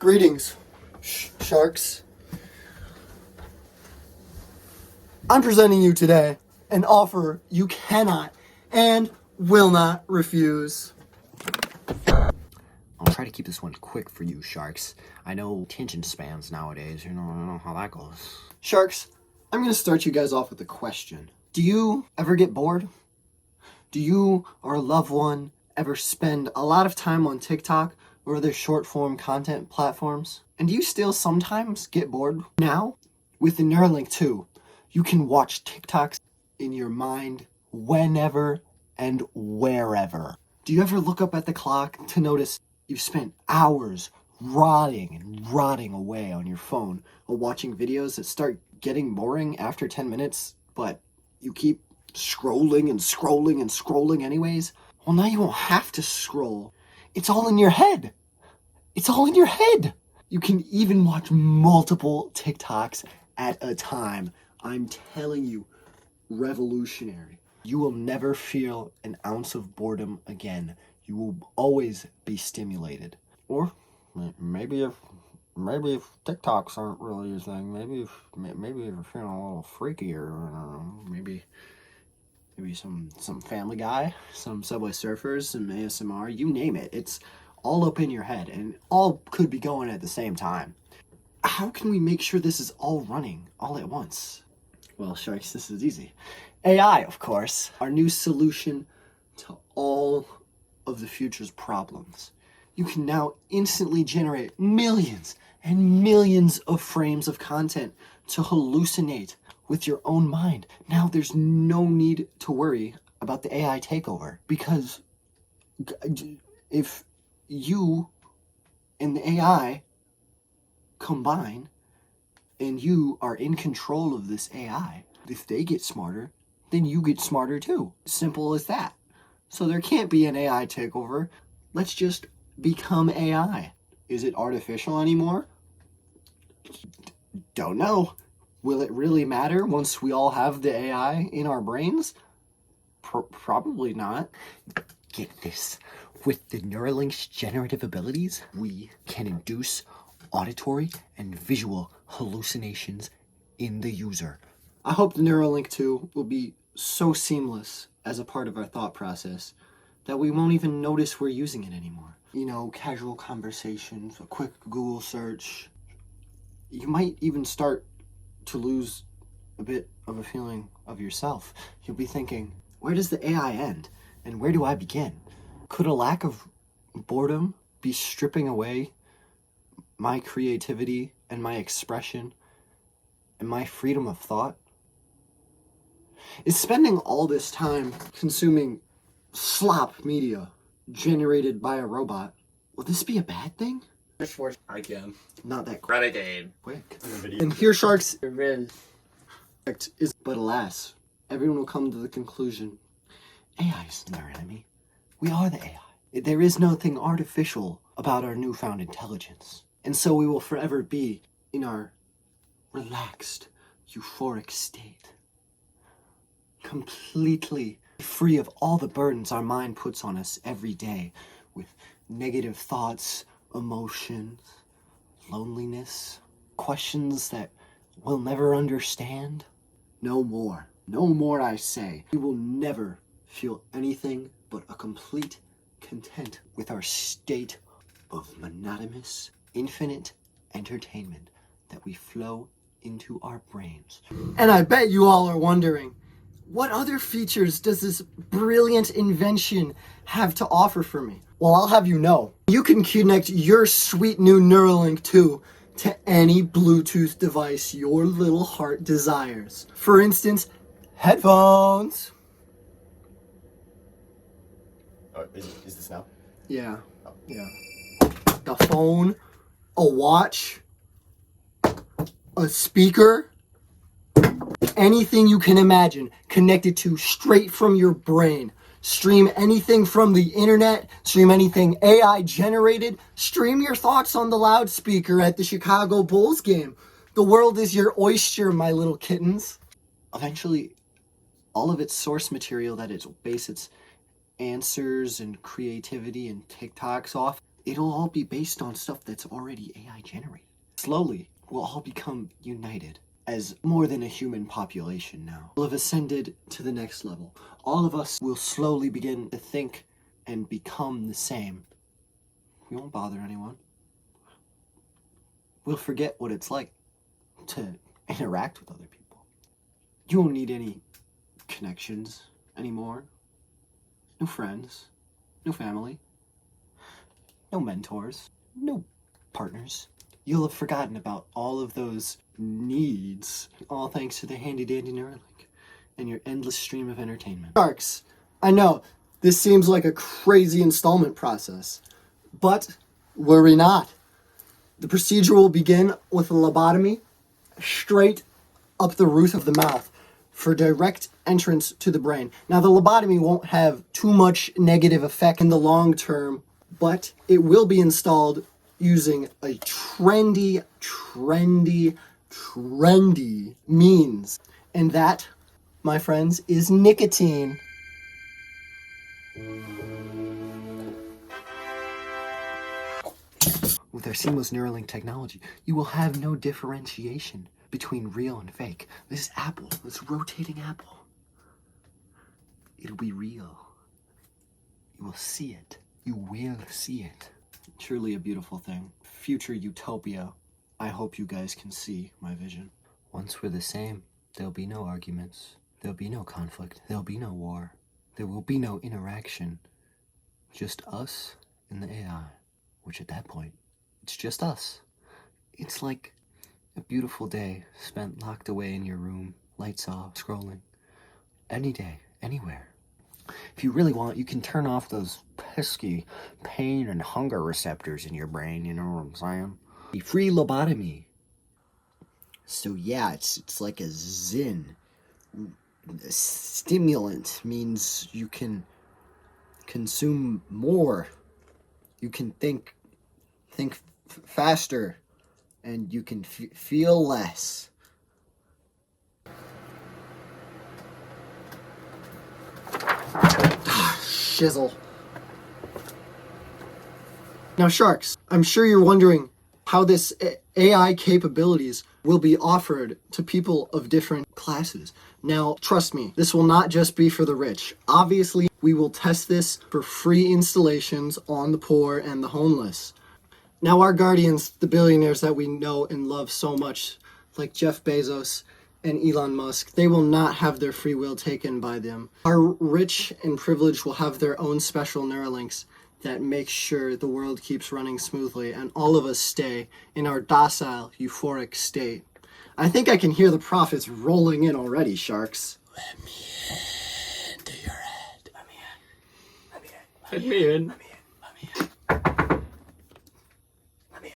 Greetings, sharks. I'm presenting you today an offer you cannot and will not refuse. I'll try to keep this one quick for you, sharks. I know attention spans nowadays, I don't know how that goes. Sharks, I'm going to start you guys off with a question. Do you ever get bored? Do you or a loved one ever spend a lot of time on TikTok or other short-form content platforms? And do you still sometimes get bored? Now, with the Neuralink 2, you can watch TikToks in your mind whenever and wherever. Do you ever look up at the clock to notice you've spent hours rotting away on your phone or watching videos that start getting boring after 10 minutes, but you keep scrolling anyways? Well, now you won't have to scroll. It's all in your head. It's all in your head. You can even watch multiple TikToks at a time. I'm telling you, revolutionary. You will never feel an ounce of boredom again. You will always be stimulated. Or maybe if TikToks aren't really your thing, maybe if you're feeling a little freakier, maybe some Family Guy, some Subway Surfers, some ASMR, you name it. It's all up in your head, and all could be going at the same time. How can we make sure this is all running all at once? Well, sharks, this is easy. AI, of course, our new solution to all of the future's problems. You can now instantly generate millions and millions of frames of content to hallucinate with your own mind. Now there's no need to worry about the AI takeover, because if you and the AI combine and you are in control of this AI, if they get smarter, then you get smarter too. Simple as that. So there can't be an AI takeover. Let's just become AI. Is it artificial anymore? Don't know. Will it really matter once we all have the AI in our brains? Probably not. Get this. With the Neuralink's generative abilities, we can induce auditory and visual hallucinations in the user. I hope the Neuralink 2 will be so seamless as a part of our thought process that we won't even notice we're using it anymore. You know, casual conversations, a quick Google search. You might even start to lose a bit of a feeling of yourself. You'll be thinking, where does the AI end? And where do I begin? Could a lack of boredom be stripping away my creativity and my expression and my freedom of thought? Is spending all this time consuming slop media generated by a robot, will this be a bad thing? I can. Not that quick. Renegade. And here, sharks, is, but alas, everyone will come to the conclusion, AI isn't our enemy. We are the AI. There is nothing artificial about our newfound intelligence. And so we will forever be in our relaxed, euphoric state, completely free of all the burdens our mind puts on us every day, with negative thoughts, emotions, loneliness, questions that we'll never understand. No more. No more, I say. We will never feel anything but a complete content with our state of monotonous, infinite entertainment that we flow into our brains. And I bet you all are wondering, what other features does this brilliant invention have to offer for me? Well, I'll have you know, you can connect your sweet new Neuralink 2 to any Bluetooth device your little heart desires. For instance, headphones. Oh, is this now? Yeah. The phone, a watch, a speaker, anything you can imagine connected to straight from your brain. Stream anything from the internet, stream anything AI generated, stream your thoughts on the loudspeaker at the Chicago Bulls game. The world is your oyster, my little kittens. Eventually, all of its source material that it bases its answers and creativity and TikToks off, it'll all be based on stuff that's already AI generated. Slowly, we'll all become united as more than a human population now. We'll have ascended to the next level. All of us will slowly begin to think and become the same. We won't bother anyone. We'll forget what it's like to interact with other people. You won't need any connections anymore. No friends. No family. No mentors. No partners. You'll have forgotten about all of those needs, all thanks to the handy-dandy Neuralink and your endless stream of entertainment. Sharks, I know, this seems like a crazy installment process, but worry not. The procedure will begin with a lobotomy straight up the roof of the mouth for direct entrance to the brain. Now, the lobotomy won't have too much negative effect in the long term, but it will be installed using a trendy means. And that, my friends, is nicotine. With our seamless Neuralink technology, you will have no differentiation between real and fake. This apple, this rotating apple, it'll be real. You will see it. You will see it. Truly a beautiful thing. Future utopia. I hope you guys can see my vision. Once we're the same, there'll be no arguments. There'll be no conflict. There'll be no war. There will be no interaction. Just us and the AI. Which at that point, it's just us. It's like a beautiful day spent locked away in your room, lights off, scrolling. Any day, anywhere. If you really want, you can turn off those pesky pain and hunger receptors in your brain, you know what I'm saying? Free lobotomy. So yeah, it's like a zin. A stimulant means you can consume more. You can think faster, and you can feel less. Shizzle. Now, sharks, I'm sure you're wondering how this AI capabilities will be offered to people of different classes. Now, trust me, this will not just be for the rich. Obviously, we will test this for free installations on the poor and the homeless. Now, our guardians, the billionaires that we know and love so much, like Jeff Bezos and Elon Musk, they will not have their free will taken by them. Our rich and privileged will have their own special Neuralinks that make sure the world keeps running smoothly and all of us stay in our docile, euphoric state. I think I can hear the profits rolling in already, sharks. Let me into your head. Let me in.